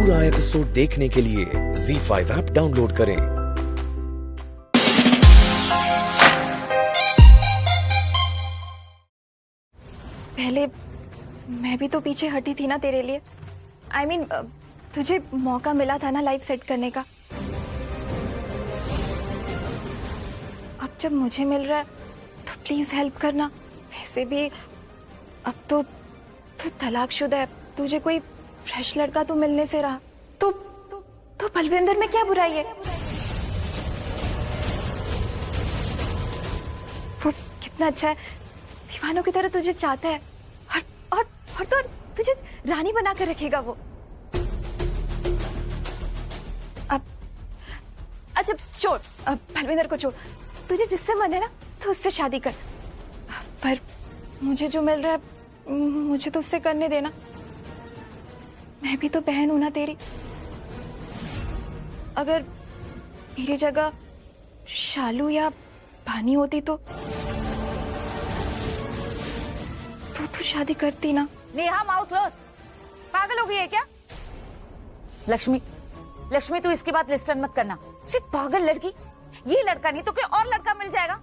पूरा एपिसोड देखने के लिए ZEE5 ऐप डाउनलोड करें। पहले मैं भी तो पीछे हटी थी ना तेरे लिए। I mean, तुझे मौका मिला था ना लाइफ सेट करने का। अब जब मुझे मिल रहा है तो प्लीज हेल्प करना। वैसे भी अब तो तू तलाकशुदा है, तुझे कोई फ्रेश लड़का तो मिलने से रहा। तो बलविंदर में क्या बुराई है? वो कितना अच्छा है, दीवानों की तरह तुझे चाहता है और तो तुझे रानी बना कर रखेगा वो। अब अच्छा छोड़, अब बलविंदर को छोड़, तुझे जिससे मन है ना तो उससे शादी कर। पर मुझे जो मिल रहा है मुझे तो उससे करने देना। मैं भी तो बहन हूं ना तेरी। अगर मेरी जगह शालू या भानी होती तो तू शादी करती ना। Neha mouth close. पागल हो गई है क्या? लक्ष्मी तू इसकी बात लिस्टन मत करना। शिट, पागल लड़की। ये लड़का नहीं तो कोई और लड़का मिल जाएगा।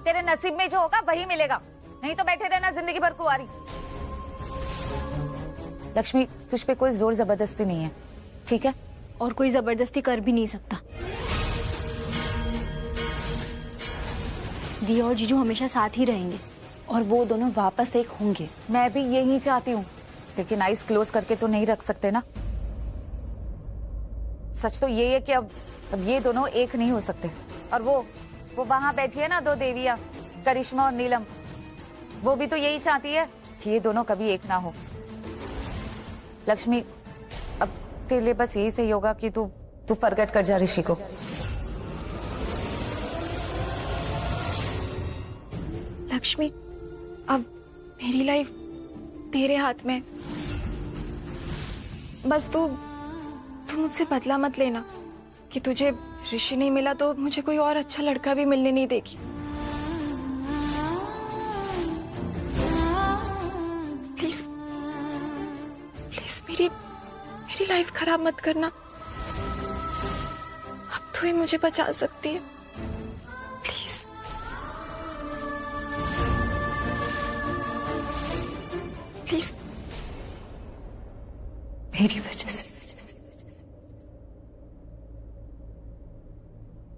तेरे नसीब में जो होगा वही मिलेगा, नहीं तो बैठे रहना जिंदगी भर कुंवारी। लक्ष्मी, तुझ पे कोई जोर जबरदस्ती नहीं है, ठीक है? और कोई जबरदस्ती कर भी नहीं सकता। दिया और जीजू हमेशा साथ ही रहेंगे और वो दोनों वापस एक होंगे। मैं भी यही चाहती हूँ, लेकिन आइज क्लोज करके तो नहीं रख सकते ना। सच तो ये है कि अब ये दोनों एक नहीं हो सकते। और वो वहां बैठी है ना, दो देवियां, करिश्मा और नीलम, वो भी तो यही चाहती है कि ये दोनों कभी एक ना हो। लक्ष्मी, अब तेरे लिए बस यही सही होगा कि तू फॉरगेट कर जा ऋषि को। लक्ष्मी, अब मेरी लाइफ तेरे हाथ में। बस तू मुझसे बदला मत लेना कि तुझे ऋषि नहीं मिला तो मुझे कोई और अच्छा लड़का भी मिलने नहीं देगी। प्लीज मेरी लाइफ खराब मत करना। अब तू ही मुझे बचा सकती है, प्लीज। प्लीज मेरी वजह से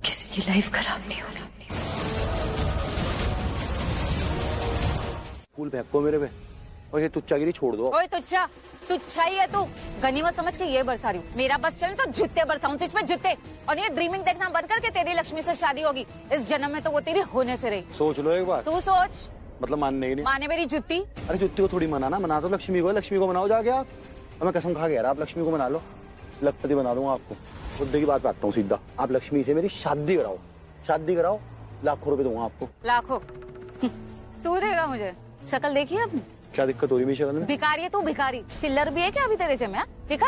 किसी की लाइफ खराब नहीं होगी। फूल फेंको मेरे पे और ये तुच्छागिरी छोड़ दो। ओए तुच्छा ही है तू। गनीमत समझ के ये बरसा रही हूँ। मेरा बस चले तो जूते बरसाऊं तुझ पे, जूते। और ये ड्रीमिंग देखना बंद करके तेरी लक्ष्मी से शादी होगी। इस जन्म में तो वो तेरी होने से रही। सोच लो एक बार। तू सोच। मतलब मानने ही नहीं। माने मेरी जुत्ती। अरे जुत्ती को थोड़ी मनाना, मना तो लक्ष्मी को मनाओ जाके आप। और मैं कसम खा गया, आप लक्ष्मी को मना लो, लखपति बना दूंगा आपको। मुद्दे की बात पे आता हूँ सीधा। आप लक्ष्मी से मेरी शादी कराओ, लाखों रुपए दूंगा आपको। लाखों? तू देगा मुझे? शक्ल देखी अब? क्या दिक्कत हो रही है शक्ल में? भिखारी है तू, भिखारी। चिल्लर भी है क्या अभी तेरे जेब में? दिखा।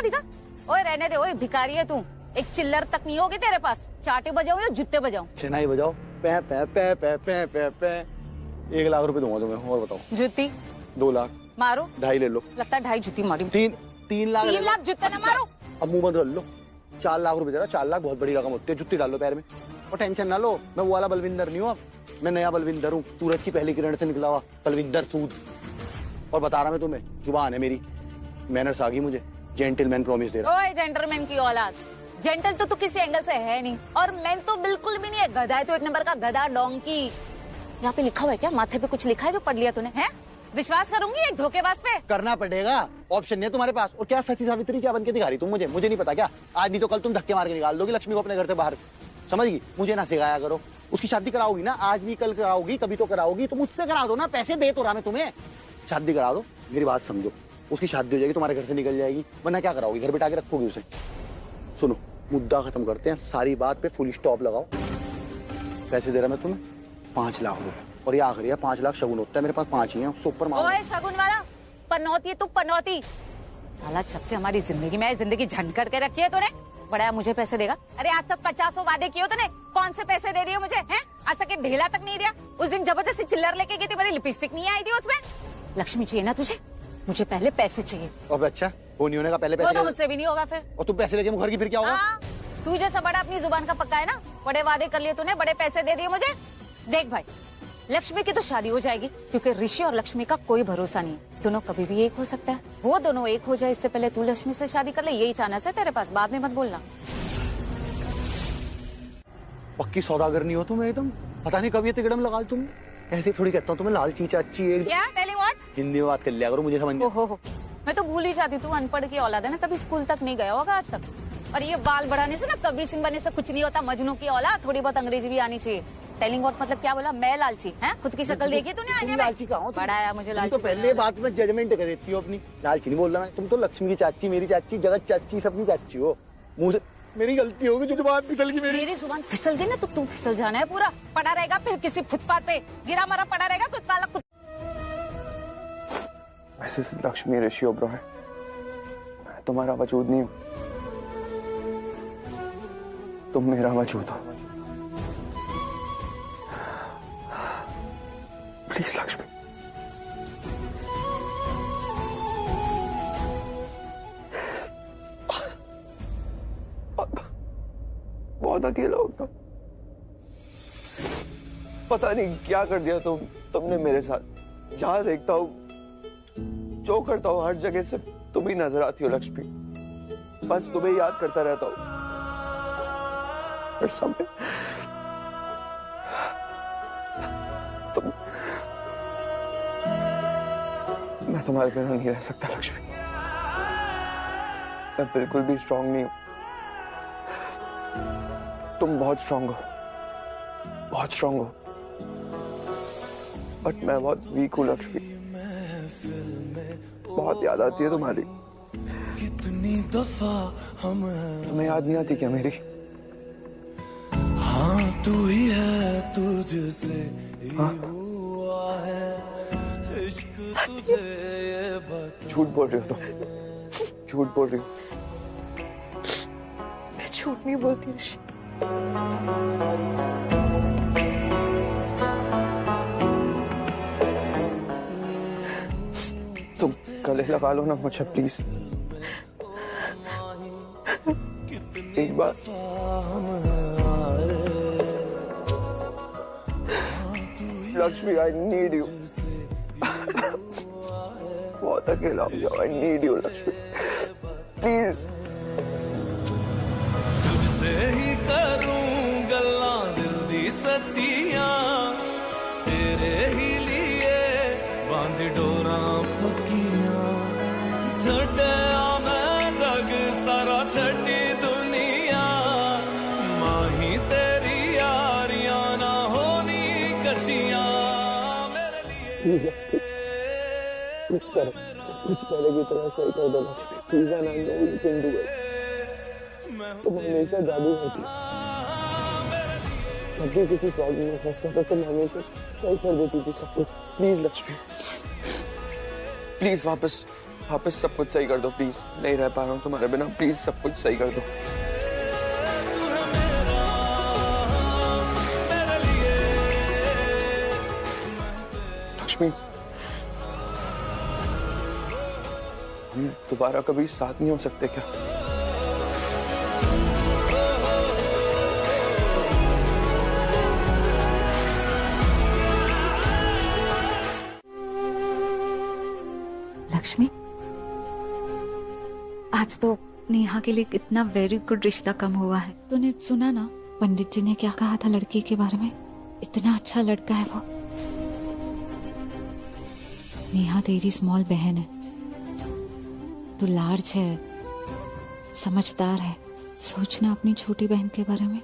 ओए रहने दे, ओए भिखारी है तू। एक चिल्लर तक नहीं होगी तेरे पास। चाटे बजाओ या जूते बजाओ? शहनाई बजाओ। पे पे पे पे पे पे पे 1 लाख रुपए दूंगा तुम्हें। और बताओ? जूती 2 लाख। मारो। 2.5 ले लो। लगता है 2.5 जूती मारी। 3 लाख। 3 लाख जूते ना मारो। अब मुंह बंद कर लो। 4 लाख रुपए दे रहा। 4 लाख बहुत बड़ी रकम होती है। जुत्ती डाल लो पैर में और टेंशन ना लो। मैं वो वाला बलविंदर नहीं हूँ, मैं नया बलविंदर हूँ। सूरज की पहली किरण से निकला हुआ बलविंदर सूद। और बता रहा मैं तुम्हें, जुबान है मेरी, मैनर्स आ गई मुझे। जेंटलमैन प्रॉमिस दे रहा। ओए जेंटलमैन की औलाद। जेंटल तो तू किसी एंगल से है नहीं, और मैन तो बिल्कुल भी नहीं है। गधा है तो एक नंबर का गधा, डोंकी। यहाँ पे लिखा हुआ है क्या? माथे पे कुछ लिखा है जो पढ़ लिया तूने? है? विश्वास करूंगी एक धोखेबाज पे? करना पड़ेगा, ऑप्शन नहीं है तुम्हारे पास। और क्या सती सावित्री क्या बन के दिखा रही तुम मुझे नहीं पता क्या? आज नहीं तो कल तुम धक्के मार के निकाल दोगी लक्ष्मी को अपने घर से बाहर, समझ गई? मुझे ना सिखाया करो। उसकी शादी कराओगी ना, आज नहीं कल कराओगी, कभी तो कराओगी, तो मुझसे करा दो ना। पैसे दे तो रहा मैं तुम्हें, शादी करा दो। मेरी बात समझो, उसकी शादी हो जाएगी, तुम्हारे घर से निकल जाएगी, वरना क्या कराओगी? घर बिठा के रखोगी उसे? सुनो, मुद्दा खत्म करते हैं, सारी बात पे फुल स्टॉप लगाओ। पैसे दे रहा मैं तुम्हें 5 लाख रुपए, और ये आखिरी है। 5 लाख शगुन होता है, मेरे पास 5 ही है, उससे ऊपर मांगो। ओए शगुन वाला, पनौती है तू, पनौती। साला जब से हमारी जिंदगी झंड करके रखी है तूने। बड़ा मुझे पैसे देगा? अरे आज तक 50 वादे किए तूने, कौन से पैसे दे दिए मुझे? हैं? आज तक एक ढेला तक नहीं दिया। उस दिन जबरदस्ती चिल्लर लेके गई थी, मेरी लिपस्टिक नहीं आई थी उसमें। लक्ष्मी चाहिए ना तुझे? मुझे पहले पैसे चाहिए। अब अच्छा वो नहीं होने का पहले वो तो पैसे मुझसे भी नहीं होगा फिर। और तुम पैसे लेके मुखर की फिर क्या होगा? हाँ, तू जैसा बड़ा अपनी जुबान का पक्का है ना, बड़े वादे कर लिए तूने, बड़े पैसे दे दिए मुझे। देख भाई, लक्ष्मी की तो शादी हो जाएगी, क्योंकि ऋषि और लक्ष्मी का कोई भरोसा नहीं है, दोनों कभी भी एक हो सकता है। वो दोनों एक हो जाए इससे पहले तू लक्ष्मी से शादी कर ले, यही चाहना है तेरे पास, बाद में मत बोलना। पक्की सौदागर नहीं हो तुम एकदम, पता नहीं कब ये तिकड़म लगा तुम। ऐसे थोड़ी कहता हूँ तुम्हें, लालची चाची एकदम। क्या टेलिंग व्हाट? हिंदी में बात कर लिया करो, मुझे समझ नहीं। ओहो, मैं तो भूल ही जाती, तू अनपढ़ की औलाद है ना, तभी स्कूल तक नहीं गया होगा आज तक। और ये बाल बढ़ाने से ना, कबीर सिंह बनने से कुछ नहीं होता, मजनू की औलाद, थोड़ी बहुत अंग्रेजी भी आनी चाहिए। टेलिंग व्हाट मतलब क्या बोला? मैं लालची है? खुद की शक्ल देखी तूने आईने में? लालची कहाँ हो? बड़ा आया मुझे लालची। तो पहले बात में जजमेंट कर देती हो अपनी। लालची नहीं बोल रहा मैं, तुम तो लक्ष्मी की चाची, मेरी चाची, जगत चाची, सबकी चाची हो। मुंह से मेरी गलती होगी जो जुबान फिसल गई मेरी जुबान फिसल गई ना तो तू फिसल जाना है पूरा, पड़ा रहेगा फिर किसी फुटपाथ पे, गिरा मरा पड़ा रहेगा कोई काला कुत्ता। मिसेस लक्ष्मी ऋषि ओबरॉय, मैं तुम्हारा वजूद नहीं हूँ, तुम मेरा वजूद हो। प्लीज लक्ष्मी, बहुत अकेला हो गया, पता नहीं क्या कर दिया तुमने मेरे साथ। जहां देखता हूँ, जो करता हूँ, हर जगह सिर्फ तुम ही नजर आती हो लक्ष्मी, बस तुम्हें याद करता रहता हूँ हर समय। मैं तुम्हारे बिना नहीं रह सकता लक्ष्मी, मैं बिल्कुल भी स्ट्रांग नहीं हूं। तुम बहुत स्ट्रांग हो, बहुत स्ट्रांग हो, बट मैं बहुत वीक हूं लक्ष्मी। बहुत याद आती है तुम्हारी। कितनी दफा हम तुम्हें याद नहीं आती क्या मेरी? हाँ तू ही है, तुझसे ही हुआ है इश्क तुझे, ये बात झूठ बोल रही हो तुम, झूठ बोल रही हो। मैं झूठ नहीं बोलती ऋषि। तुम गले लगा लो ना मुझे प्लीज, एक बार। लक्ष्मी आई नीड यू, बहुत अकेला हो गया, I need you Lakshmi please. तुझसे ही करूं गल्ला दिल दी सच्चियां, तेरे ही लिए बांध डोरा पक्कियां, छड्डिया मैं जग सारा छड्डी दुनिया, माही तेरी यारियां ना होनी कच्चियां मेरे लिए। कुछ करो, कुछ पहले की तरह सही कर दो Lakshmi please, and I know you can do it. तुम हमेशा जादू होती, जब भी किसी प्रॉब्लम में फंसता था तुम हमेशा सही कर देती थी सब कुछ। प्लीज लक्ष्मी, प्लीज वापस सब कुछ सही कर दो प्लीज। नहीं रह पा रहा हूँ तुम्हारे बिना, प्लीज सब कुछ सही कर दो। लक्ष्मी, हम दोबारा कभी साथ नहीं हो सकते क्या? लक्ष्मी, आज तो नेहा के लिए कितना वेरी गुड रिश्ता कम हुआ है। तूने सुना ना पंडित जी ने क्या कहा था लड़की के बारे में? इतना अच्छा लड़का है वो। नेहा तेरी स्मॉल बहन है, तू लार्ज है, समझदार है, सोचना अपनी छोटी बहन के बारे में।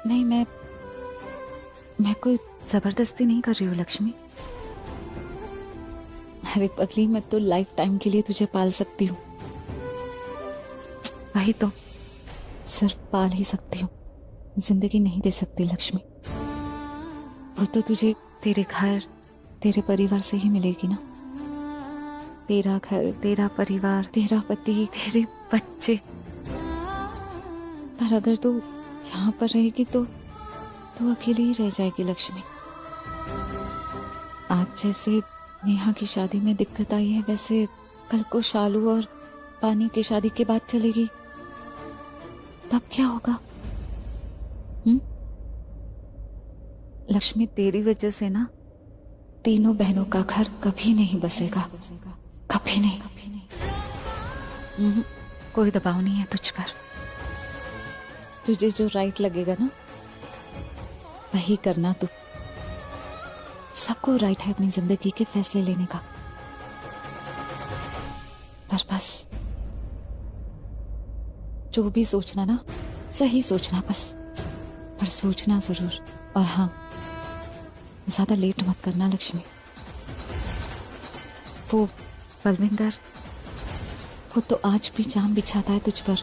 नहीं, मैं कोई जबरदस्ती नहीं कर रही हूँ लक्ष्मी। अरे पगली, मैं तो लाइफ टाइम के लिए तुझे पाल सकती हूँ, वही तो, सिर्फ पाल ही सकती हूँ, जिंदगी नहीं दे सकती लक्ष्मी। वो तो तुझे तेरे घर, तेरे परिवार से ही मिलेगी ना। तेरा घर, तेरा परिवार, तेरा पति, तेरे बच्चे। पर अगर तू यहाँ पर रहेगी तो तू अकेली ही रह जाएगी लक्ष्मी। आज जैसे नेहा की शादी में दिक्कत आई है, वैसे कल को शालू और पानी की शादी के बाद चलेगी, तब क्या होगा? लक्ष्मी, तेरी वजह से ना तीनों बहनों का घर कभी नहीं बसेगा, कभी नहीं, कभी नहीं। कोई दबाव नहीं है तुझ पर। तुझे जो राइट लगेगा ना वही करना। तू सबको राइट है अपनी जिंदगी के फैसले लेने का, पर बस जो भी सोचना ना सही सोचना बस, पर सोचना जरूर। और हाँ, ज्यादा लेट मत करना लक्ष्मी। वो बलविंदर, वो तो आज भी जान बिछाता है तुझ पर,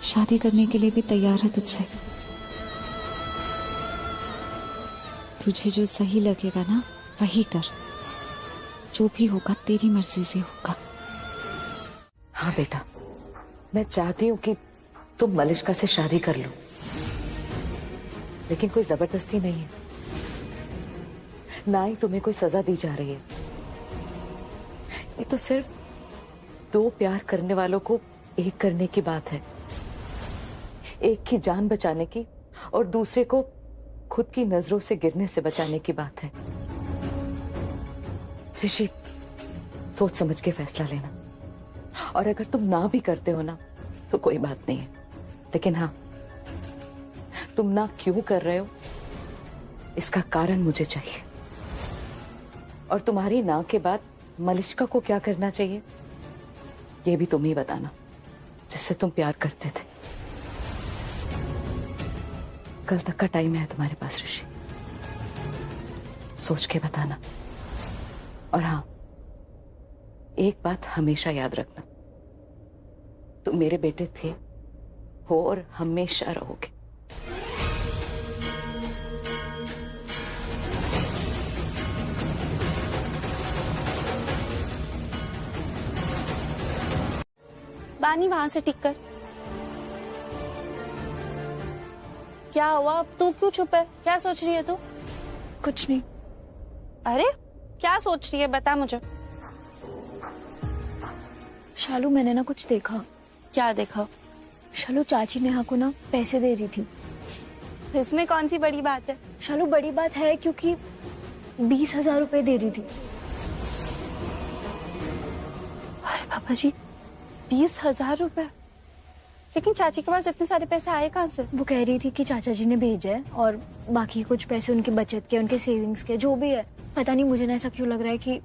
शादी करने के लिए भी तैयार है तुझसे। तुझे जो सही लगेगा ना वही कर, जो भी होगा तेरी मर्जी से होगा। हाँ बेटा, मैं चाहती हूँ कि तुम मलिष्का से शादी कर लो, लेकिन कोई जबरदस्ती नहीं है, ना ही तुम्हें कोई सजा दी जा रही है। ये तो सिर्फ दो प्यार करने वालों को एक करने की बात है, एक की जान बचाने की और दूसरे को खुद की नजरों से गिरने से बचाने की बात है। ऋषि, सोच समझ के फैसला लेना, और अगर तुम ना भी करते हो ना तो कोई बात नहीं है, लेकिन हाँ, तुम ना क्यों कर रहे हो इसका कारण मुझे चाहिए, और तुम्हारी ना के बाद मलिष्का को क्या करना चाहिए ये भी तुम ही बताना, जिससे तुम प्यार करते थे। कल तक का टाइम है तुम्हारे पास ऋषि, सोच के बताना। और हाँ, एक बात हमेशा याद रखना, तुम मेरे बेटे थे, हो और हमेशा रहोगे। बानी, वहां से टिक कर। क्या हुआ? अब तू क्यों चुप है? क्या सोच रही है तू? कुछ नहीं। अरे क्या सोच रही है, बता मुझे। शालू, मैंने ना कुछ देखा। क्या देखा? शालू, चाची नेहा को ना पैसे दे रही थी। इसमें कौन सी बड़ी बात है? शालू, बड़ी बात है क्योंकि 20,000 रुपए दे रही थी। हाय बाबा जी, 20,000 रुपए? लेकिन चाची के पास इतने सारे पैसे आए कहाँ से? वो कह रही थी कि चाचा जी ने भेजे है और बाकी कुछ पैसे उनकी बचत के, उनके सेविंग्स के, जो भी है। पता नहीं, मुझे ना ऐसा क्यों लग रहा है कि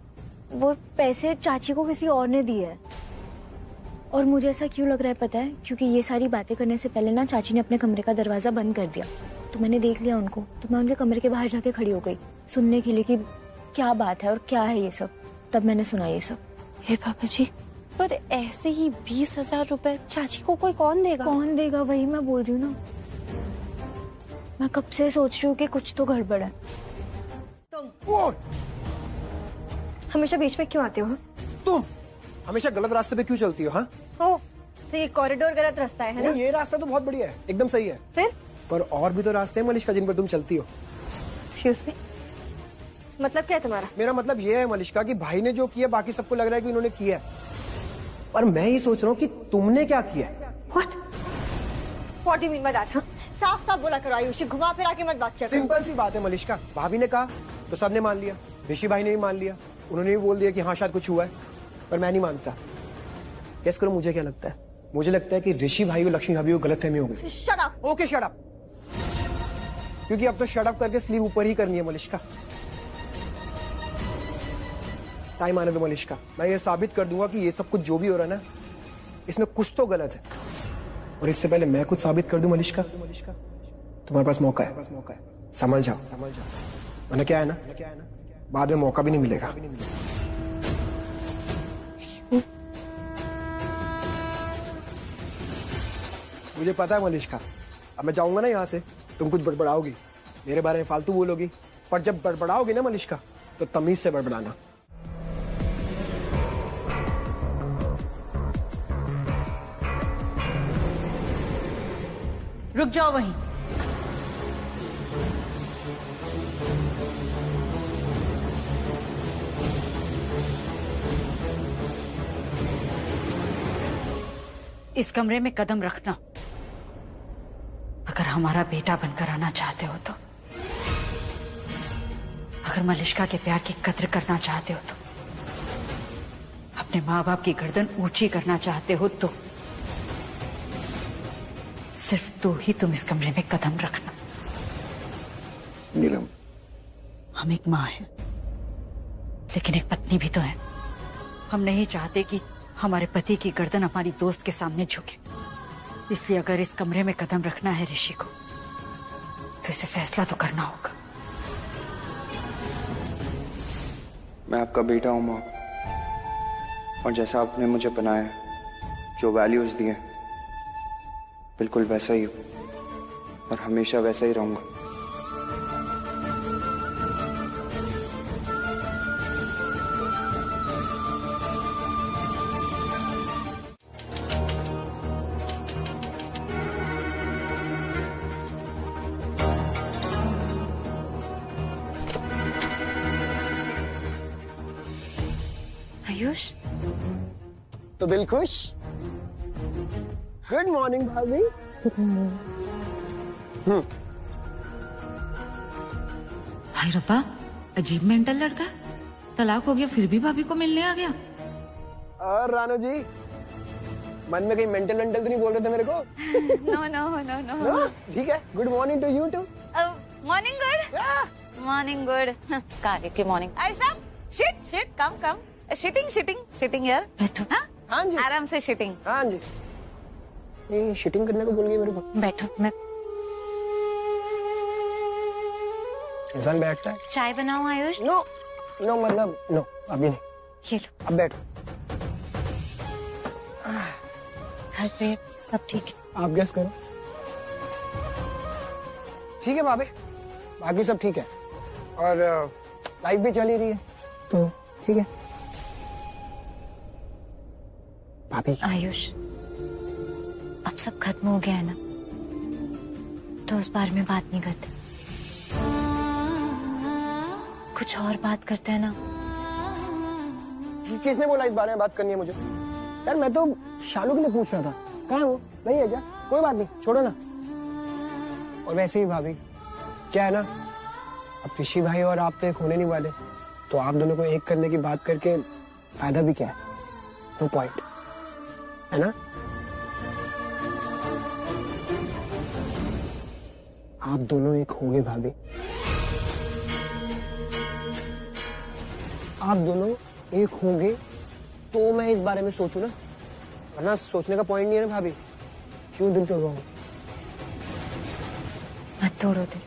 वो पैसे चाची को किसी और ने दिए है। और मुझे ऐसा क्यों लग रहा है पता है? क्योंकि ये सारी बातें करने से पहले ना चाची ने अपने कमरे का दरवाजा बंद कर दिया, तो मैंने देख लिया उनको, तो मैं उनके कमरे के बाहर जाके खड़ी हो गई सुनने के लिए कि क्या बात है और क्या है ये सब। तब मैंने सुना ये सब। हे बाबा जी, पर ऐसे ही 20,000 रुपए चाची को कोई कौन देगा? कौन देगा, वही मैं बोल रही हूँ ना। मैं कब से सोच रही हूँ कि कुछ तो गड़बड़ है। तुम हमेशा बीच में क्यों आते हो? तुम हमेशा गलत रास्ते पे क्यों चलती हो? हाँ, तो ये कॉरिडोर गलत रास्ता है ना? ये रास्ता तो बहुत बढ़िया है, एकदम सही है। फिर? पर और भी तो रास्ते हैं मलिष्का जिन पर तुम चलती हो। एक्सक्यूज मी, मतलब क्या है तुम्हारा? मेरा मतलब ये है मलिष्का कि भाई ने जो किया बाकी सबको लग रहा है कि उन्होंने किया है, पर मैं ये सोच रहा हूँ कि तुमने क्या किया है। What do you mean by that? हाँ? साफ साफ बोला करो आयुषी, घुमा फिरा के मत बात किया करो। सिंपल सी बात है मलिष्का, भाभी ने कहा तो सबने मान लिया, ऋषि भाई ने भी मान लिया, उन्होंने भी बोल दिया कि हाँ शायद कुछ हुआ है, पर मैं नहीं मानता। गेस करो मुझे क्या लगता है? मुझे लगता है कि ऋषि भाई और लक्ष्मी भाभी को गलतफहमी हो गई। Shut up. Okay shut up, क्योंकि अब तो शट अप करके स्लीव ऊपर ही करनी है मलिष्का। टाइम आने दो मलिष्का, मैं ये साबित कर दूंगा कि ये सब कुछ जो भी हो रहा है ना, इसमें कुछ तो गलत है, और इससे पहले मैं कुछ साबित कर दूं मलिष्का, तुम्हारे पास मौका है, समझ जाओ, वरना क्या है ना, बाद में मौका भी नहीं मिलेगा। मुझे पता है मलिष्का, अब मैं जाऊंगा ना यहाँ से, तुम कुछ बड़बड़ाओगी, मेरे बारे में फालतू बोलोगी, पर जब बड़बड़ाओगी ना मलिष्का, तो तमीज से बड़बड़ाना। रुक जाओ वहीं। इस कमरे में कदम रखना। अगर हमारा बेटा बनकर आना चाहते हो तो, अगर मलिष्का के प्यार की कद्र करना चाहते हो तो, अपने माँ बाप की गर्दन ऊंची करना चाहते हो तो सिर्फ तू ही तुम इस कमरे में कदम रखना। नीलम, हम एक माँ हैं, लेकिन एक पत्नी भी तो है। हम नहीं चाहते कि हमारे पति की गर्दन हमारी दोस्त के सामने झुके। इसलिए अगर इस कमरे में कदम रखना है ऋषि को, तो इसे फैसला तो करना होगा। मैं आपका बेटा हूं माँ, और जैसा आपने मुझे बनाया, जो वैल्यूज दिए, बिल्कुल वैसा ही हूं और हमेशा वैसा ही रहूंगा। आयुष, तो दिल खुश। गुड मॉर्निंग भाभी। हाय रब्बा, अजीब मेंटल लड़का। तलाक हो गया फिर भी भाभी को मिलने आ गया। और रानू जी, मन में कहीं मेंटल तो नहीं बोल रहे थे मेरे को? No no no no. ठीक है। Good morning to you too. Morning good. Morning good. कहाँ की morning? Ayesha, shit shit, come come. Shitting यार। बैठो। हाँ जी, आराम से शिटिंग। हाँ जी। ये शिटिंग करने को बोल गई मेरे को। बैठो। मैं इंसान बैठता है। चाय बनाओ आयुष। नो नो, मतलब नो, अभी नहीं। ये लो। अब बैठो। घर पे सब ठीक है? आप गेस करो। ठीक है भाभी, बाकी सब ठीक है, और लाइफ भी चल ही रही है, तो ठीक है भाभी। आयुष, अब सब खत्म हो गया है ना, तो उस बारे में बात नहीं करते, कुछ और बात करते हैं ना। किसने बोला इस बारे में बात करनी है मुझे? यार मैं तो शालू के लिए पूछ रहा था, कहाँ है वो? नहीं है क्या? कोई बात नहीं, छोड़ो ना। और वैसे ही भाभी, क्या है ना, अब ऋषि भाई और आप तो एक होने नहीं वाले, तो आप दोनों को एक करने की बात करके फायदा भी क्या है? नो पॉइंट, है ना? आप दोनों एक होंगे भाभी, आप दोनों एक होंगे तो मैं इस बारे में सोचूं ना, वरना सोचने का पॉइंट नहीं है ना भाभी। क्यों दिल तोड़वाऊं? मत तोड़ो दिल,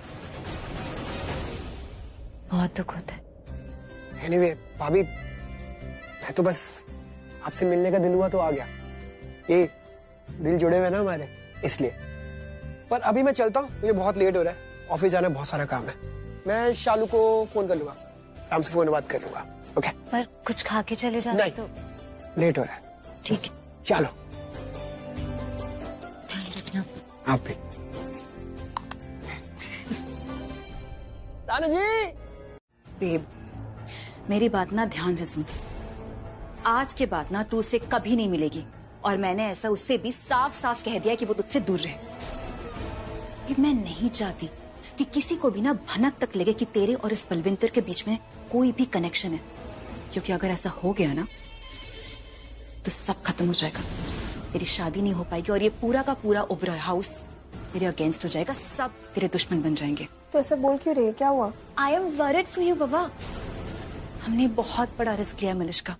बहुत दुख होता है। एनीवे भाभी, मैं तो बस आपसे मिलने का दिल हुआ तो आ गया। ये दिल जुड़े हुए ना हमारे, इसलिए। पर अभी मैं चलता हूँ, मुझे बहुत लेट हो रहा है, ऑफिस जाना, बहुत सारा काम है। मैं शालू को फोन कर लूंगा, आराम से फोन बात कर लूंगा। ओके? पर कुछ खा के चले जाते नहीं, तो लेट हो रहा है। ठीक है, चलो। ध्यान रखना। आप भी। रानू जी। बेब, मेरी बात ना ध्यान से सुन। आज के बाद ना तू उससे कभी नहीं मिलेगी, और मैंने ऐसा उससे भी साफ साफ कह दिया कि वो तुझसे दूर रहे। ये मैं नहीं चाहती कि किसी को भी ना भनक तक लगे कि तेरे और इस बलविंदर के बीच में कोई भी कनेक्शन है, क्योंकि अगर ऐसा हो गया ना तो सब खत्म हो जाएगा। तेरी शादी नहीं हो पाएगी और ये पूरा का पूरा ओबरा हाउस तेरे अगेंस्ट हो जाएगा, सब तेरे दुश्मन बन जाएंगे। तो ऐसा बोल क्यों रही है? क्या हुआ? I am worried for you बाबा। हमने बहुत बड़ा रिस्क लिया मलिष्का।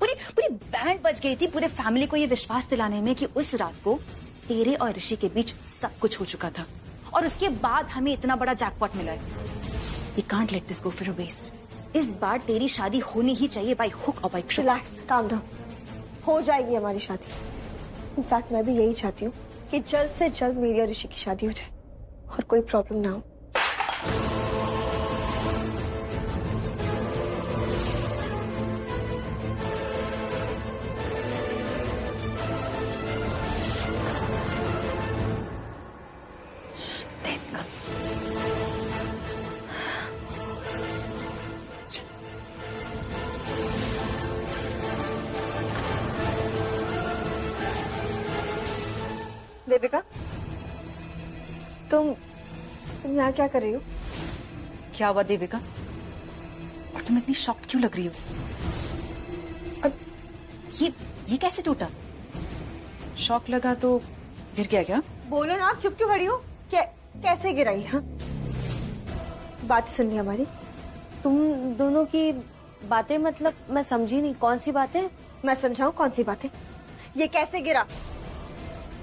पूरी बैंड बज गई थी पूरे फैमिली को ये विश्वास दिलाने में कि उस रात को तेरे और ऋषि के बीच सब कुछ हो चुका था, और उसके बाद हमें इतना बड़ा जैकपॉट मिला है। We can't let this go for a waste. इस बार तेरी शादी होनी ही चाहिए, बाय हुक और by crook. Relax, calm down, हो जाएगी हमारी शादी। इनफैक्ट मैं भी यही चाहती हूँ कि जल्द से जल्द मेरी और ऋषि की शादी हो जाए और कोई प्रॉब्लम ना हो। देविका, तुम यहाँ क्या कर रही हो? क्या हुआ देविका? और तुम इतनी शॉक क्यों लग रही हो? और ये कैसे टूटा? शॉक लगा तो गिर गया क्या? बोलो ना, आप चुप क्यों खड़ी हो? कैसे गिराई? हाँ, बात सुन ली हमारी। तुम दोनों की बातें, मतलब मैं समझी नहीं, कौन सी बातें? मैं समझाऊं कौन सी बातें? ये कैसे गिरा?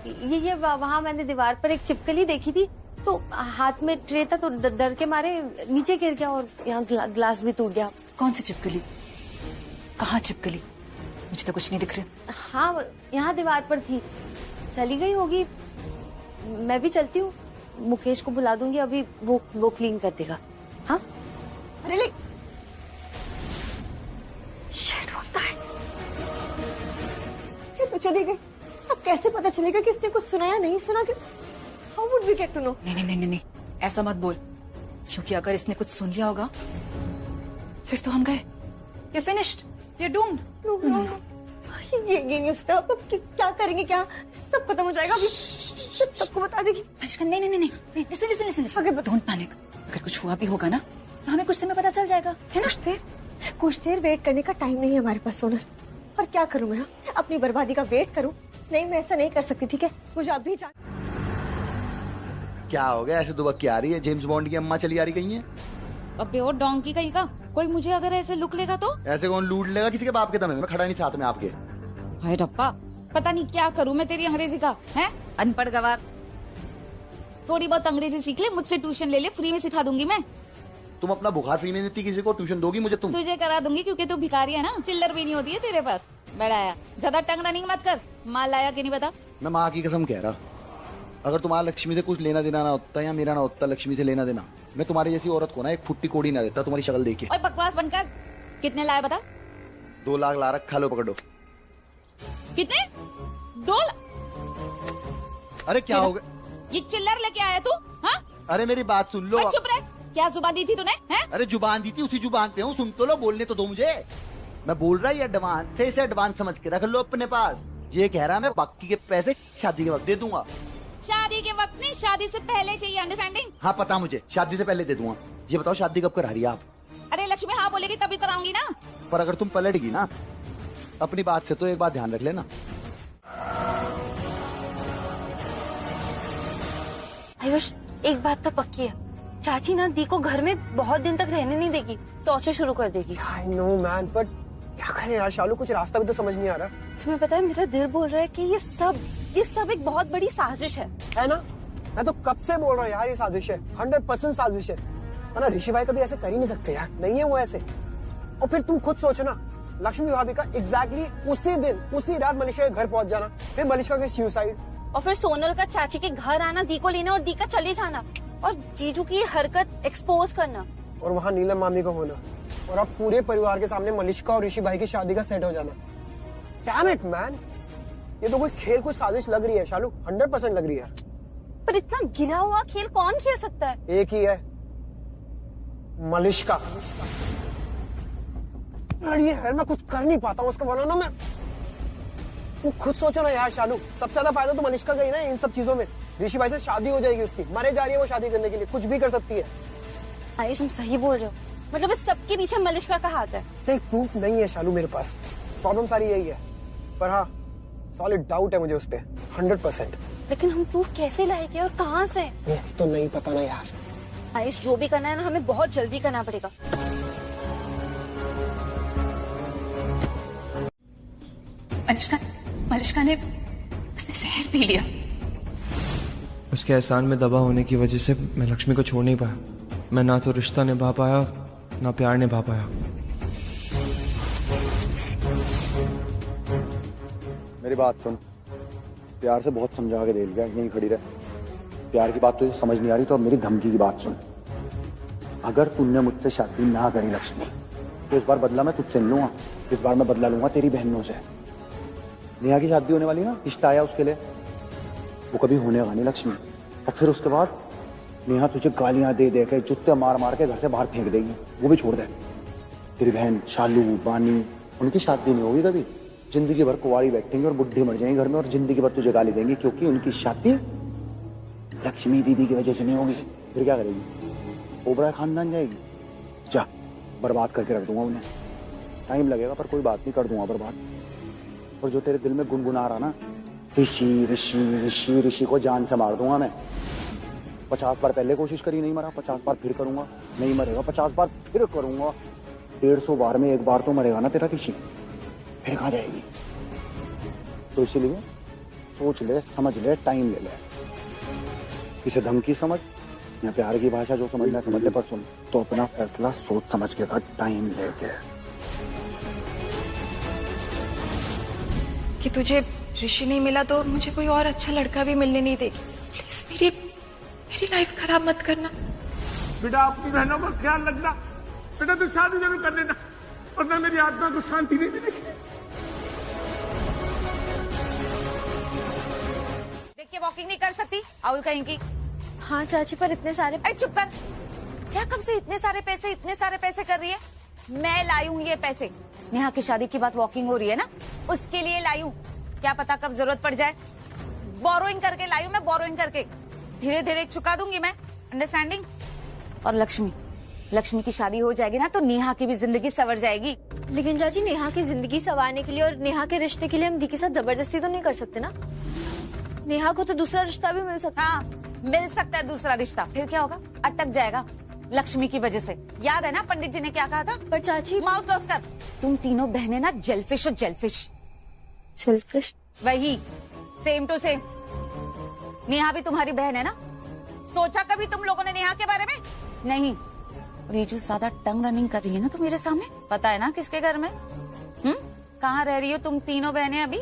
ये वहां मैंने दीवार पर एक छिपकली देखी थी, तो हाथ में ट्रे था, तो डर के मारे नीचे गिर गया और यहाँ ग्लास भी टूट गया। कौन सी छिपकली? कहाँ छिपकली? मुझे तो कुछ नहीं दिख रहा। हाँ, यहाँ दीवार पर थी, चली गई होगी। मैं भी चलती हूँ, मुकेश को बुला दूंगी, अभी वो क्लीन कर देगा। हाँ, अरे ले, शिट होता है। ये तो चली गई, अब कैसे पता चलेगा कि इसने कुछ सुना या नहीं सुना? कि how would we get to know? नहीं, ऐसा मत बोल, क्योंकि अगर इसने कुछ सुन लिया होगा फिर तो हम गए। You're finished, you're doomed। No। ये न्यूज़ तो अब क्या करेंगे? क्या सब खत्म हो जाएगा? अभी सबको बता देगी। नहीं, लिसन, डोंट पैनिक। अगर कुछ हुआ भी होगा ना तो हमें कुछ देर में पता चल जाएगा, है ना? कुछ देर वेट करने का टाइम नहीं है हमारे पास सोनल। और क्या करूं मैं? अपनी बर्बादी का वेट करूं? नहीं, मैं ऐसा नहीं कर सकती, ठीक है? मुझे अभी क्या हो गया? ऐसे दुबक के आ रही है? जेम्स बॉन्ड की अम्मा चली आ रही कहीं है? अबे और डोंकी कहीं का, कोई मुझे अगर ऐसे लुक लेगा तो? ऐसे कौन लूट लेगा? किसी के बाप के दम है, मैं खड़ा नहीं साथ में आपके। हाय रब्बा, पता नहीं क्या करूं मैं तेरी अंग्रेजी का, हैं? अनपढ़ गवार। थोड़ी बहुत अंग्रेजी सीख ले, मुझसे ट्यूशन ले ले, फ्री में सिखा दूंगी मैं। तुम अपना बुखार फ्री में देती, किसी को ट्यूशन दोगी मुझे तुम? तुझे करा दूंगी, क्योंकि तू भिखारी है ना, चिल्लर भी नहीं होती है तेरे पास। बड़ा आया, ज्यादा टंग रनिंग मत कर। माल लाया कि नहीं बता? मैं माँ की कसम कह रहा, अगर तुम्हारा लक्ष्मी से कुछ लेना देना ना होता या मेरा ना होता लक्ष्मी से लेना देना, मैं तुम्हारी जैसी औरत को ना एक फुट्टी कोड़ी ना देता तुम्हारी शक्ल देखे। ओए बकवास बनकर, कितने लाए बता? 2 लाख ला रखा, लो पकड़ो। कितने? 2 लाख? अरे क्या हो गया? ये चिल्लर लेके आया तू? हाँ? अरे मेरी बात सुन लो। चुप रह, क्या जुबान दी थी तूने? हैं? अरे जुबान दी थी, उसी जुबान पे हूँ, सुन तो लो, बोलने तो दो मुझे। मैं बोल रहा है एडवांस से, इसे एडवांस समझ के रख लो अपने पास। ये कह रहा मैं बाकी के पैसे शादी के वक्त दे दूंगा। शादी के वक्त नहीं, शादी से पहले चाहिए, अंडरस्टैंडिंग? हाँ पता मुझे, शादी से पहले दे दूंगा। ये बताओ शादी कब करा रही है आप? अरे लक्ष्मी हाँ बोलेगी तभी कराऊंगी ना। पर अगर तुम पलटगी ना अपनी बात से तो एक बात ध्यान रख लेना। आयुष, एक बात तो पक्की है, चाची ना दी को घर में बहुत दिन तक रहने नहीं देगी, टॉर्चर शुरू कर देगी। I know man, but क्या करें यार शालू, कुछ रास्ता भी तो समझ नहीं आ रहा। तुम्हें पता है, मेरा दिल बोल रहा है कि ये सब एक बहुत बड़ी साजिश है ना? मैं तो कब से बोल रहा हूँ यार, ये साजिश है, 100% साजिश है। वरना ऋषि भाई कभी ऐसे कर ही नहीं सकते यार, नहीं है वो ऐसे। और फिर तुम खुद सोचो ना, लक्ष्मी भाभी का एग्जैक्टली उसी दिन उसी रात मलिका के घर पहुंच जाना, फिर मलिका के सुसाइड, और फिर सोनल का चाची के घर आना, दी को लेना और दी का चले जाना, और जीजू की हरकत एक्सपोज करना, और वहाँ नीलम मामी का होना, और अब पूरे परिवार के सामने मलिका और ऋषि भाई की शादी का सेट हो जाना। डैम इट मैन, ये तो कोई खेल, कोई साजिश लग रही है शालू, 100% लग रही है। पर इतना गिरा हुआ खेल कौन खेल सकता है? एक ही है, मलिका। ये है, मैं कुछ कर नहीं पाता हूँ उसका, वरना ना मैं, तुम खुद सोचो ना यार शालू, सबसे ज्यादा फायदा तो मलिका का ही ना इन सब चीजों में। ऋषि भाई से शादी हो जाएगी उसकी, मरे जा रही है वो शादी करने के लिए, कुछ भी कर सकती है। आयुष, तुम सही बोल रहे हो, मतलब इस सबके पीछे मलिका का हाथ है। नहीं, प्रूफ नहीं है शालू मेरे पास, प्रॉब्लम सारी यही है। पर हाँ, सॉलिड डाउट है मुझे उस पर 100%। लेकिन हम प्रूफ कैसे लाएंगे और कहाँ से? तो नहीं पता ना यार। आयुष, जो भी करना है ना, हमें बहुत जल्दी करना पड़ेगा। मलिका ने उसने जहर पी लिया। उसके एहसान में दबा होने की वजह से मैं लक्ष्मी को छोड़ नहीं पाया। मैं ना तो रिश्ता निभा पाया, ना प्यार निभा पाया। मेरी बात सुन, प्यार से बहुत समझा के दे लिया, यहीं खड़ी रह। प्यार की बात तुझे समझ नहीं आ रही तो अब मेरी धमकी की बात सुन। अगर तूने मुझसे शादी ना करी लक्ष्मी, तो इस बार बदला मैं तुझसे नहीं लूंगा, इस बार मैं बदला लूंगा तेरी बहनों से। नेहा की शादी होने वाली ना, रिश्ता आया उसके लिए, वो कभी होने वाली लक्ष्मी। और फिर उसके बाद नेहा तुझे गालियां दे दे के, जूते मार मार के घर से बाहर फेंक देगी, वो भी छोड़ दे। तेरी बहन शालू, बानी, उनकी शादी नहीं होगी कभी। जिंदगी भर कुंवारी बैठेंगे और बुढ़ी मर जाएंगे घर में, और जिंदगी भर तुझे गाली देंगी क्योंकि उनकी शादी लक्ष्मी दीदी की वजह से नहीं होगी। फिर क्या करेगी? ओबरा खानदान जाएगी। जा, बर्बाद करके रख दूंगा उन्हें। टाइम लगेगा पर कोई बात नहीं, कर दूंगा बर्बाद। और जो तेरे दिल में गुनगुना रहा ना, ऋषि ऋषि ऋषि ऋषि को जान से मार दूंगा मैं। 50 बार पहले कोशिश करी, नहीं मरा, 50 बार फिर करूंगा, नहीं मरेगा, 50 बार फिर करूंगा, 150 बार में एक बार तो मरेगा ना तेरा ऋषि, फिर कहाँ जाएगी? तो इसीलिए सोच ले, समझ ले, टाइम ले ले। किसे धमकी समझ या प्यार की भाषा जो समझना समझ ले, पर सुन तो अपना फैसला सोच समझ के कर, टाइम लेके। कि तुझे ऋषि नहीं मिला तो मुझे कोई और अच्छा लड़का भी मिलने नहीं देगी। प्लीज मेरी लाइफ खराब मत करना। बेटा अपनी बहनों का ख्याल रखना। बेटा तू शादी जरूर कर लेना, वरना मेरी आत्मा को शांति नहीं मिलेगी। देख के वॉकिंग नहीं कर सकती आउल कहीं की? हाँ चाची, पर इतने सारे। अरे चुप कर। क्या कब से इतने सारे पैसे कर रही है? मैं लाई हूँ ये पैसे। नेहा की शादी की बात वॉकिंग हो रही है ना, उसके लिए लाई हूँ। क्या पता कब जरूरत पड़ जाए। बोरोइंग करके लाई हूँ मैं, बोरोइंग करके। धीरे धीरे चुका दूंगी मैं, अंडरस्टैंडिंग? और लक्ष्मी की शादी हो जाएगी ना तो नेहा की भी जिंदगी संवर जाएगी। लेकिन चाची, नेहा की जिंदगी संवारने के लिए और नेहा के रिश्ते के लिए हम दी के साथ जबरदस्ती तो नहीं कर सकते ना। नेहा को तो दूसरा रिश्ता भी मिल सकता है। हाँ, मिल सकता है दूसरा रिश्ता। फिर क्या होगा? अटक जाएगा लक्ष्मी की वजह से। याद है ना पंडित जी ने क्या कहा था? पर चाची, माउथ क्लोज कर। तुम तीनों बहनें ना जेलफिश हो, जेलफिश। सेल्फिश? वही, सेम टू सेम। नेहा भी तुम्हारी बहन है ना? सोचा कभी तुम लोगों ने नेहा के बारे में? नहीं। और ये जो ज्यादा टंग रनिंग कर रही है ना तुम मेरे सामने, पता है ना किसके घर में? कहाँ रह रही हो तुम तीनों बहनें अभी?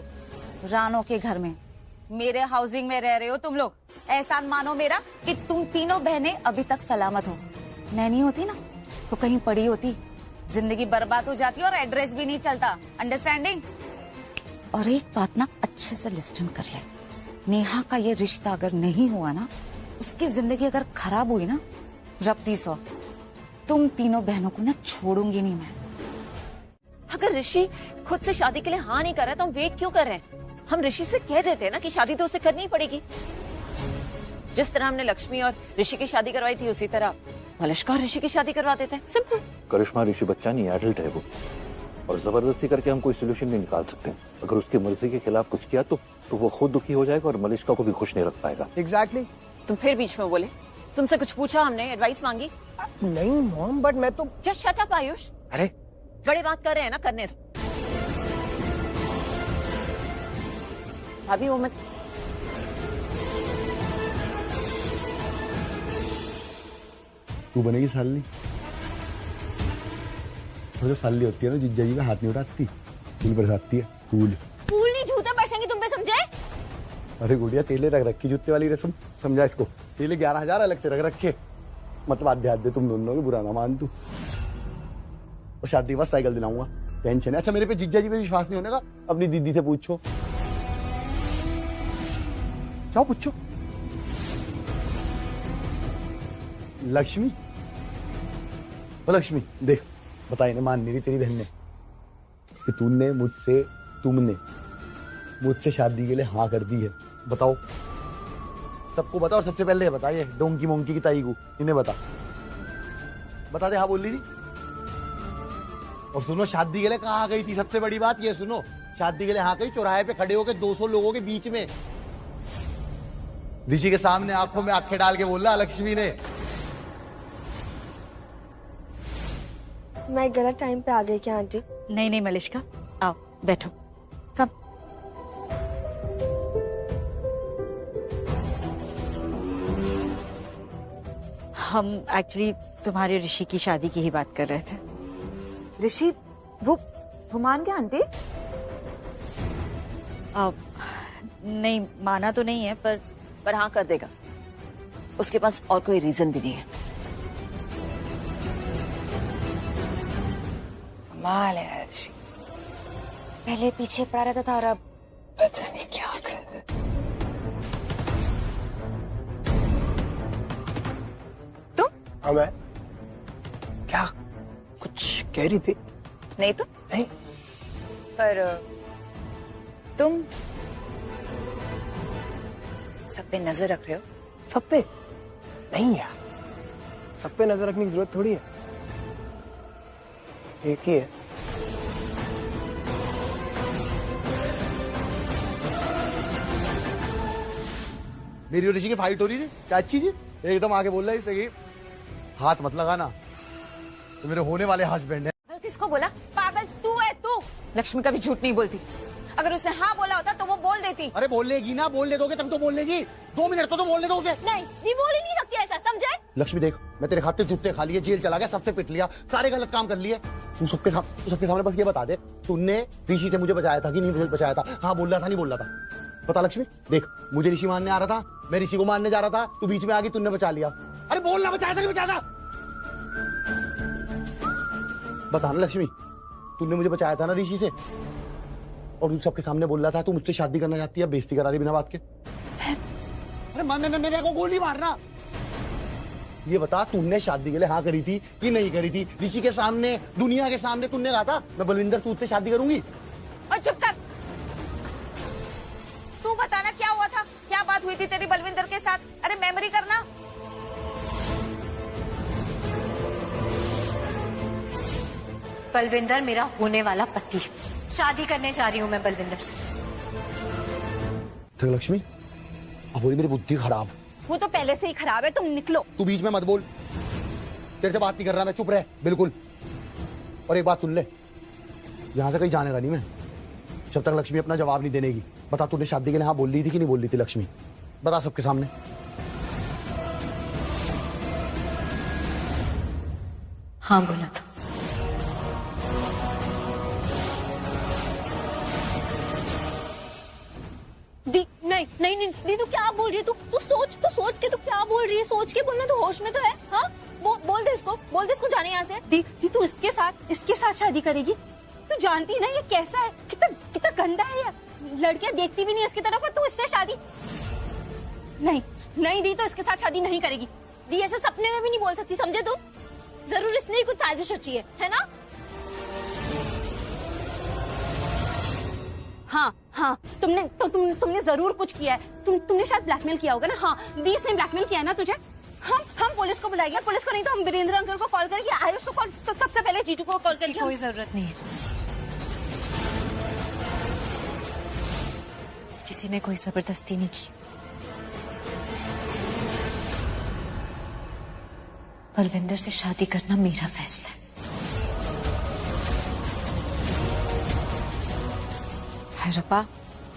रानो के घर में, मेरे हाउसिंग में रह रहे हो तुम लोग। एहसान मानो मेरा कि तुम तीनों बहनें अभी तक सलामत हो। मैं नहीं होती ना तो कहीं पड़ी होती, जिंदगी बर्बाद हो जाती और एड्रेस भी नहीं चलता, अंडरस्टैंडिंग? और एक बात ना अच्छे से लिस्टन कर ले, नेहा का ये रिश्ता अगर नहीं हुआ ना, उसकी जिंदगी अगर खराब हुई ना, रब्ती सौ, तुम तीनों बहनों को ना छोड़ूंगी नहीं मैं। अगर ऋषि खुद से शादी के लिए हाँ नहीं कर रहा तो हम वेट क्यों कर रहे हैं? हम ऋषि से कह देते हैं ना कि शादी तो उसे करनी ही पड़ेगी। जिस तरह हमने लक्ष्मी और ऋषि की शादी करवाई थी उसी तरह मलिष्का और ऋषि की शादी करवा देते हैं, सिंपल। करिश्मा ऋषि बच्चा नहीं, एडल्ट है वो, और जबरदस्ती करके हम कोई सोल्यूशन नहीं निकाल सकते। अगर उसकी मर्जी के खिलाफ कुछ किया तो वो खुद दुखी हो जाएगा और मलिष्का को भी खुश नहीं रख पाएगा। एग्जैक्टली। तुम फिर बीच में बोले। तुमसे कुछ पूछा हमने, एडवाइस मांगी? नहीं मॉम, बट मैं तो। Just shut up Ayush. अरे बड़े बात कर रहे हैं ना, करने दो। अभी वो मैं तू बनेगी सालनी। वो जो सालनी होती है ना, जिज्जा जी का हाथ नहीं उठाती, फूल बरसाती है। फूल नहीं, जूते बरसेंगे तुम पे, समझे? अरे गुड़िया, तेले रख रखी जूते वाली रस्म, समझा इसको? तेले 11,000 अलग से रख रखे, मतलब आध्यात्म तुम दोनों की, बुरा ना मान तू। और शादी के बाद साइकिल दिलाऊंगा, टेंशन है। अच्छा मेरे पे जिज्जा जी पे विश्वास नहीं होने का? अपनी दीदी से पूछो, क्या पूछो? लक्ष्मी, ओ लक्ष्मी देख, बताई ना, मान नहीं रही तेरी बहन ने कि तुमने मुझसे शादी के लिए हाँ कर दी है। बताओ, सबको बताओ। सबसे पहले बताइए डोंकी मोंकी की ताई को, इन्हें बता दे हाँ बोल रही थी। और सुनो, शादी के लिए कहाँ गई थी? सबसे बड़ी बात ये सुनो, शादी के लिए हाँ गई चौराहे पे खड़े होकर 200 लोगों के बीच में, ऋषि के सामने आंखों में आंखें डाल के बोला लक्ष्मी ने। मैं गलत टाइम पे आ गई क्या आंटी? नहीं नहीं मलिष्का, आओ बैठो, कम। हम एक्चुअली तुम्हारे ऋषि की शादी की ही बात कर रहे थे। ऋषि वो मान गया आंटी? नहीं माना तो नहीं है, पर हाँ कर देगा। उसके पास और कोई रीजन भी नहीं है। कमाल है ऋषि, पहले पीछे पड़ा रहता था और अब पता नहीं क्या कर रहा है। तुम? हाँ मैं। क्या कुछ कह रही थी? नहीं तो नहीं, पर तुम सब पे नजर रख रहे हो? सब पे नहीं यार, सब पे नजर रखने की जरूरत थोड़ी है, एक ही है। मेरी और ऋषि की फाइट हो रही थी, क्या अच्छी थी? एकदम आगे बोल रहा है इसने कि हाथ मत लगाना, तो मेरे होने वाले हस्बैंड है। किसको बोला? पागल तू है तू। लक्ष्मी कभी झूठ नहीं बोलती, अगर उसने हाँ बोला होता तो वो बोल देती। अरे बोल लेगी ना, बोलने दोगे तब तो बोल लेगी, 2 मिनट तो बोलने दोगे। नहीं, ये बोल ही नहीं सकती ऐसा, समझे? लक्ष्मी देख, मैं तेरे खाते जूते खा लिए, जेल चला गया, सबसे पिट लिया, सारे गलत काम कर लिए। तू सबके सामने बस ये बता दे, तूने ऋषि से मुझे बचाया था कि नहीं बचाया था? हाँ बोल रहा था, नहीं बोल रहा था? बता लक्ष्मी, देख मुझे ऋषि मारने आ रहा था, मैं ऋषि को मारने जा रहा था, तू बीच में आ गई, तूने बचा लिया। अरे बोलना, बचाया था नहीं बचाया था? बता ना लक्ष्मी, तूने मुझे बचाया था ना ऋषि से, और तू सबके सामने बोल रहा था तू मुझसे शादी करना चाहती है, बेइज्जती करा रही बिना बात के। अरे मेरे को गोली मारना। ये बता, तूने शादी के लिए हाँ करी थी कि नहीं करी थी? ऋषि के सामने, दुनिया के सामने तूने कहा था मैं बलविंदर तुझसे शादी करूंगी। और चुप कर, तू बताना क्या हुआ था, क्या बात हुई थी तेरी बलविंदर के साथ? अरे मेमोरी करना। बलविंदर मेरा होने वाला पति, शादी करने जा रही हूँ मैं बलविंदर से। तो लक्ष्मी, अब बोली मेरी बुद्धि खराब। वो तो पहले से ही खराब है, तुम निकलो। तू बीच में मत बोल, तेरे से बात नहीं कर रहा मैं, चुप रह बिल्कुल। और एक बात सुन ले, यहां से कहीं जाने का नहीं मैं, जब तक लक्ष्मी अपना जवाब नहीं देनेगी। बता, तूने शादी के लिए हाँ बोल रही थी कि नहीं बोल रही थी लक्ष्मी? बता सबके सामने। हाँ बोला था। दी नहीं दी, तू क्या बोल रही है? तू सोच के तू क्या बोल रही है? सोच के बोलना, तो होश में तो है? हाँ बोल दे इसको जाने यहाँ से। दी तू इसके साथ शादी करेगी? तू जानती ना ये कैसा है, कितना गंदा है ये। लड़कियां देखती भी नहीं इसकी तरफ और तू इससे शादी? नहीं दी, तो इसके साथ शादी नहीं करेगी। दी ऐसे सपने में भी नहीं बोल सकती, समझे तुम? जरूर इसने ही कुछ साजिश रची है ना? हाँ तुमने जरूर कुछ किया है। तुमने शायद ब्लैकमेल किया होगा ना। हाँ दी, इसने ब्लैकमेल किया है ना तुझे। हम पुलिस को बुलाएंगे, पुलिस को नहीं तो हम वीरेंद्र अंकल को कॉल करेंगे, आयुष को कॉल, तो सबसे पहले जीतू को कॉल करेंगे। कोई जरूरत नहीं है, किसी ने कोई जबरदस्ती नहीं की। बलविंदर से शादी करना मेरा फैसला है। रब्बा,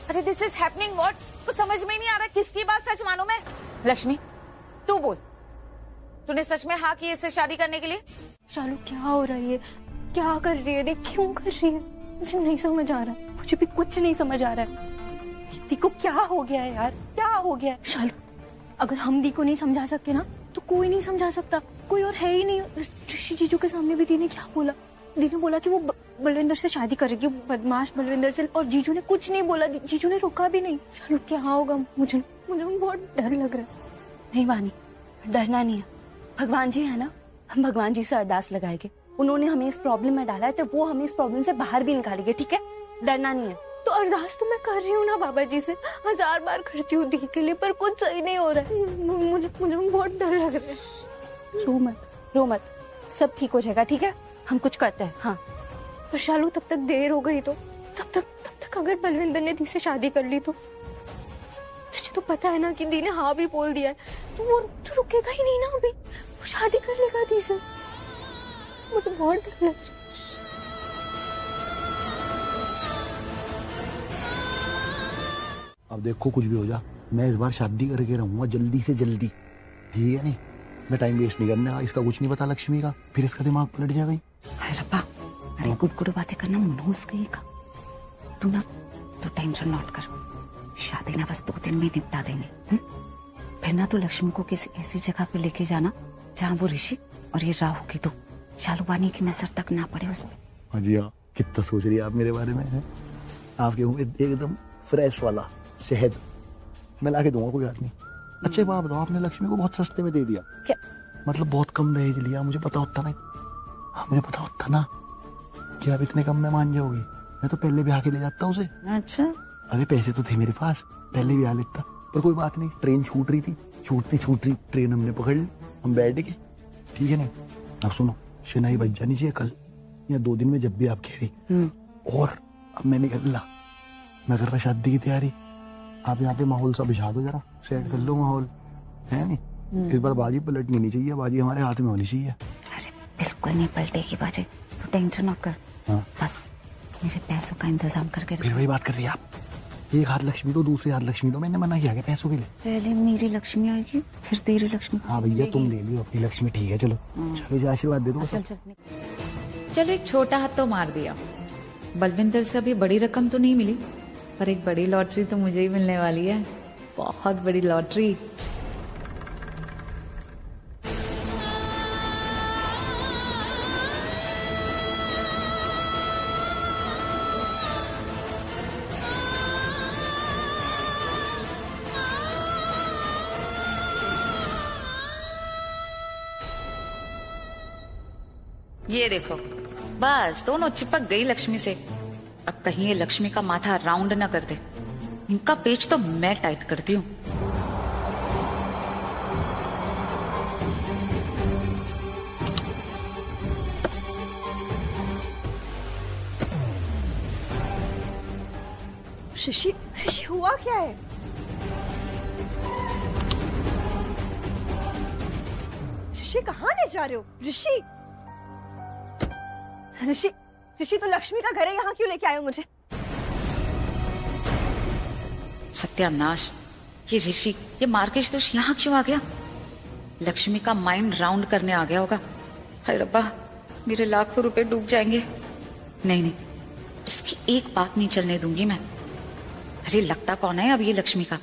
अरे दिस इज हैपनिंग व्हाट? कुछ समझ में ही नहीं आ रहा, किसकी बात सच मानूं मैं? लक्ष्मी तू बोल, तूने सच में हाँ की इससे शादी करने के लिए? शालू क्या हो रहा है? क्या कर रही है? देख क्यों कर रही है, मुझे नहीं समझ आ रहा। मुझे भी कुछ नहीं समझ आ रहा है। दी को क्या हो गया है यार, क्या हो गया? शालू, अगर हम दी को नहीं समझा सकते ना तो कोई नहीं समझा सकता, कोई और है ही नहीं। ऋषि जीजू के सामने भी दी ने क्या बोला? दी ने बोला कि वो बलविंदर से शादी करेगी, बदमाश बलविंदर से, और जीजू ने कुछ नहीं बोला, जीजू ने रोका भी नहीं। शालू क्या होगा? मुझे बहुत डर लग रहा है। नहीं वानी, डरना नहीं है, भगवान जी है ना, हम भगवान जी से अरदास लगाएंगे। उन्होंने हमें इस प्रॉब्लम में डाला है तो वो हमें इस प्रॉब्लम से बाहर भी निकालेंगे, ठीक है? डरना नहीं है। तो अरदास तो मैं कर रही हूँ ना बाबा जी से, 1000 बार करती हूँ दी के लिए, पर कुछ सही नहीं हो रहा है। मुझे बहुत डर लग रहा है। रो मत, सब ठीक हो जाएगा, ठीक है? हम कुछ करते हैं। हाँ पर शालू, तब तक देर हो गई तो तब तक अगर बलविंदर ने दी से शादी कर ली तो तुझे तो पता है ना कि दी ने हाँ भी बोल दिया है, तो वो तो रुकेगा ही नहीं ना, अभी वो शादी कर लेगा दी से। मुझे बहुत डर लग रहा है। अब देखो कुछ भी हो जा, मैं इस बार शादी करके रहूंगा जल्दी से जल्दी, ठीक है? नहीं मैं टाइम वेस्ट नहीं करना। इसका कुछ नहीं पता लक्ष्मी का, फिर इसका दिमाग पलट जाएगा। हाय रब्बा, अरे गुड़ बातें करना मनोज गई का। तू टेंशन नॉट कर, शादी ना बस 2 दिन में निपटा देंगे। फिर ना तो लक्ष्मी को किसी ऐसी जगह पे लेके जाना जहाँ वो ऋषि और ये राहु की तो शालू बानी की नजर तक ना पड़े उस पे। हाँ जी हाँ, कितना सोच रही है आप मेरे बारे में है? आपके मुंह में एकदम फ्रेश वाला शहद मैं ला के दूंगा, कोई बात नहीं। अच्छा बात बताओ, आपने लक्ष्मी को बहुत सस्ते में दे दिया क्या? मतलब बहुत कम दहेज लिया, मुझे पता होता ना, मुझे पता होता ना कि आप इतने कम में मान जाओगी, मैं तो पहले ब्याह के ले जाता उसे। अच्छा अरे पैसे तो थे मेरे पास, पहले भी आ लेता, पर कोई बात नहीं, ट्रेन छूट रही थी, छूट रही ट्रेन हमने पकड़ ली, हम बैठ गए, ठीक है ना। अब सुनो, शनाई बच जानी चाहिए कल या 2 दिन में, जब भी आप कह रही। और अब मैंने कर ला, मैं कर रहा शादी की तैयारी, आप यहाँ पे माहौल सा बिछा दो, जरा सेट कर लो माहौल, है नहीं। इस बार बाजी पलटनी नहीं चाहिए, बाजी हमारे हाथ में होनी चाहिए। अरे बिल्कुल नहीं पलटेगी बाजी, तो टेंशन मत कर। हाँ। बस मेरे पैसों का इंतजाम करके फिर वही बात कर रही है आप, एक हाथ लक्ष्मी दो, दूसरे हाथ लक्ष्मी दो, मैंने मना किया क्या पैसों के लिए? पहले मेरी लक्ष्मी आएगी, फिर तेरी लक्ष्मी। हाँ भैया तुम ले लियो अपनी लक्ष्मी, ठीक है चलो, चलो आशीर्वाद दे दो। चलो एक छोटा हाथ तो मार दिया, बलविंदर से अभी बड़ी रकम तो नहीं मिली, पर एक बड़ी लॉटरी तो मुझे ही मिलने वाली है, बहुत बड़ी लॉटरी। ये देखो, बस दोनों चिपक गई लक्ष्मी से। अब कहीं ये लक्ष्मी का माथा राउंड ना कर दे, इनका पेच तो मैं टाइट करती हूँ। ऋषि, ऋषि हुआ क्या है? ऋषि कहाँ ले जा रहे हो? ऋषि, ऋषि, ऋषि तो लक्ष्मी का घर है, यहाँ क्यों लेके आए हो मुझे? सत्यानाश, ये ऋषि, ये मार्केश दोष यहाँ क्यों आ गया? लक्ष्मी का माइंड राउंड करने आ गया होगा। हाय रब्बा, मेरे लाखों रुपए डूब जाएंगे। नहीं नहीं, इसकी एक बात नहीं चलने दूंगी मैं। अरे लगता कौन है अब ये लक्ष्मी का?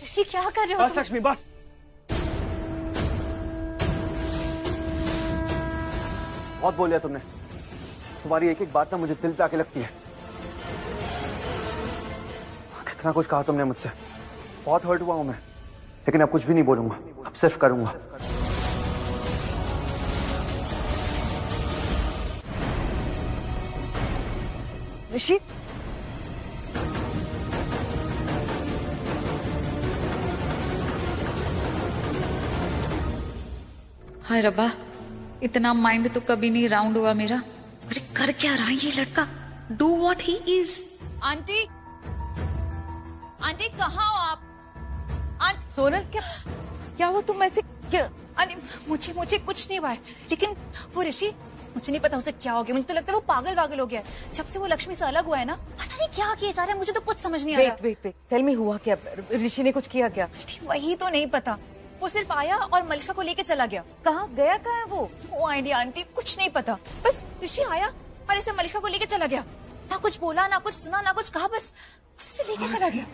ऋषि क्या कर रहे हो? बस लक्ष्मी बस, बहुत बोल लिया तुमने, तुम्हारी एक एक बात ना मुझे दिल पे आके लगती है। कितना कुछ कहा तुमने मुझसे, बहुत हर्ट हुआ हूं मैं, लेकिन अब कुछ भी नहीं बोलूंगा, अब सिर्फ करूंगा। ऋषि, हाय रब्बा, इतना माइंड तो कभी नहीं राउंड हुआ मेरा। अरे कर क्या रहा है ये लड़का? Do what he is. Aunty, aunty कहाँ हो आप? आंटी सोनल, क्या हुआ? तुम ऐसे क्या? आंटी मुझे कुछ नहीं हुआ है, लेकिन वो ऋषि, मुझे नहीं पता उसे क्या हो गया, मुझे तो लगता है वो पागल वागल हो गया है। जब से वो लक्ष्मी से अलग हुआ है ना, पता नहीं क्या किया जा रहा है, मुझे तो कुछ समझ नहीं आ रहा। वेट, टेल मी हुआ क्या? ऋषि ने कुछ किया क्या? वही तो नहीं पता, वो सिर्फ आया और मलिका को लेके चला गया। कहाँ गया? कहाँ है वो? वो आइडिया आंटी, कुछ नहीं पता, बस ऋषि आया और ऐसे मलिका को लेके चला गया, ना कुछ बोला, ना कुछ सुना, ना कुछ कहा, बस उसे लेके चला गया।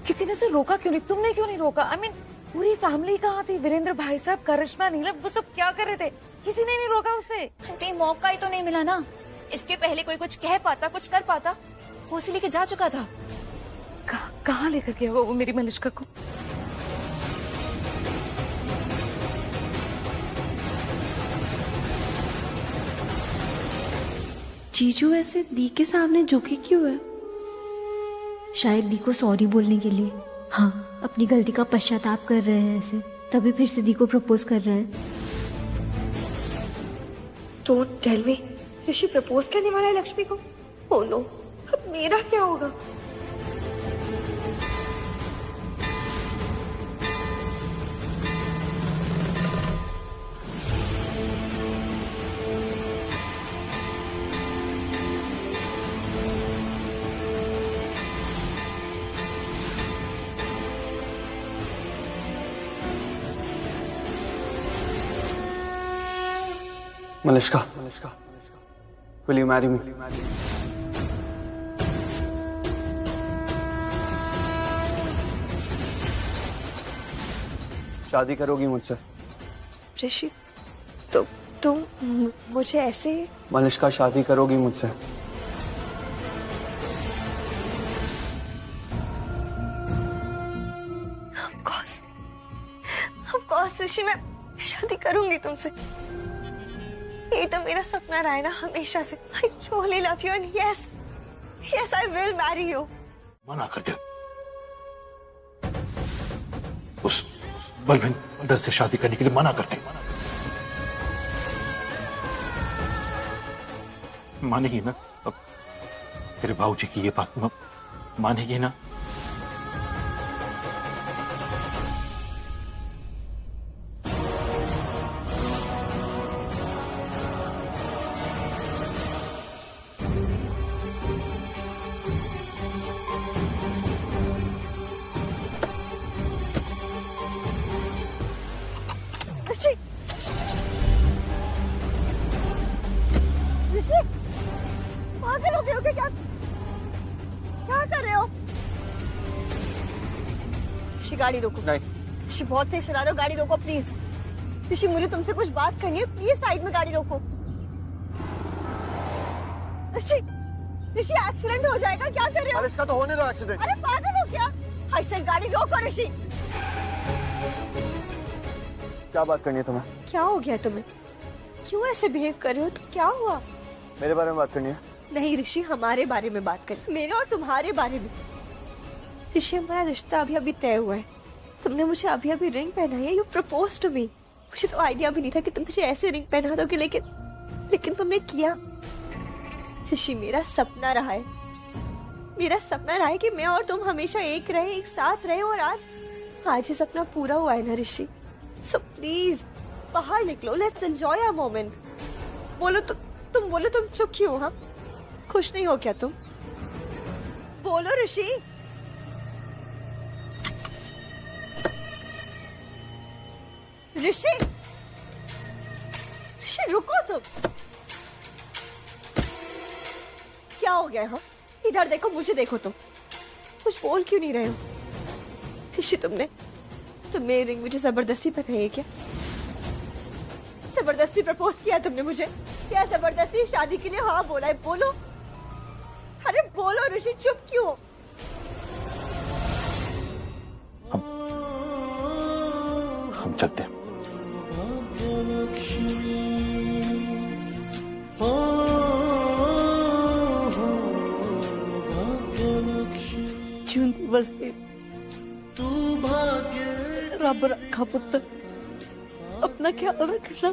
किसी ने से रोका क्यों नहीं? तुमने क्यों नहीं रोका? I mean, पूरी फैमिली कहाँ थी? वीरेंद्र भाई साहब, करिश्मा, नीलम, वो सब क्या कर रहे थे? किसी ने नहीं रोका उसे? आंटी मौका ही तो नहीं मिला ना, इसके पहले कोई कुछ कह पाता, कुछ कर पाता, वो उसे लेके जा चुका था। कहाँ लेकर गया वो मेरी मलिका को? जीजू ऐसे दी के सामने झुकी क्यों है? शायद दी को सॉरी बोलने के लिए। हाँ, अपनी गलती का पश्चाताप कर रहे हैं ऐसे, तभी फिर से दी को प्रपोज कर रहे हैं। Don't tell me, Rishi propose करने वाला है लक्ष्मी को? ओह नो, अब मेरा क्या होगा? मलिका, will you marry me? शादी करोगी मुझसे? ऋषि, तो तुम मुझे ऐसे? मलिका, शादी करोगी मुझसे? Of course ऋषि, मैं शादी करूंगी तुमसे। ये तो मेरा सपना रहा है ना हमेशा से। I truly love you and yes, I will marry you. मना कर दे। उस बलविंदर से शादी करने के लिए मना कर दे। मानेगी ना? अब तेरे भाऊजी की ये बात मानेगी ना? पागल हो गए हो क्या? क्या कर रहे हो? ऋषि गाड़ी रोको। नहीं। ऋषि बहुत तेज चला रहे हो, गाड़ी रोको प्लीज। ऋषि मुझे तुमसे कुछ बात करनी है, प्लीज साइड में गाड़ी रोको। ऋषि ऋषि एक्सीडेंट हो जाएगा, क्या कर रहे हो? इसका तो होने दो एक्सीडेंट। अरे पागल हो क्या? ऐसे गाड़ी रोको ऋषि। क्या बात करनी है तुम्हें? क्या हो गया तुम्हें? क्यों ऐसे बिहेव कर रहे हो? तो क्या हुआ? मेरे बारे में बात करनी है? नहीं ऋषि, हमारे बारे में बात करें, मेरे और तुम्हारे बारे में। ऋषि हमारा रिश्ता अभी अभी तय हुआ है, तुमने मुझे अभी अभी रिंग पहनाई है, यू प्रपोज टू मी। मुझे तो आइडिया भी नहीं था कि तुम मुझे ऐसे रिंग पहना दोगे, लेकिन तुमने किया। ऋषि मेरा सपना रहा है, मेरा सपना रहा है कि मैं और तुम हमेशा एक रहे, एक साथ रहे, और आज ये सपना पूरा हुआ है ना ऋषि। सो प्लीज बाहर निकलो, लेट्स एंजॉय अ मोमेंट। बोलो तुम बोलो, तुम चुप क्यों? हाँ, खुश नहीं हो क्या तुम? बोलो ऋषि। ऋषि ऋषि रुको तुम। क्या हो गया? हाँ, इधर देखो, मुझे देखो, तुम कुछ बोल क्यों नहीं रहे हो? ऋषि तुमने रिंग मुझे जबरदस्ती पहनाई है क्या? जबरदस्ती प्रपोज किया तुमने मुझे? क्या जबरदस्ती शादी के लिए हाँ बोला है? बोलो, अरे बोलो ऋषि, चुप क्यों? हम चलते हैं। जिंदी बसते तू भाग्य रब रखा पुत्र, अपना ख्याल रखना।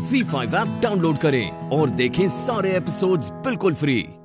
ZEE5 ऐप डाउनलोड करें और देखें सारे एपिसोड्स बिल्कुल फ्री।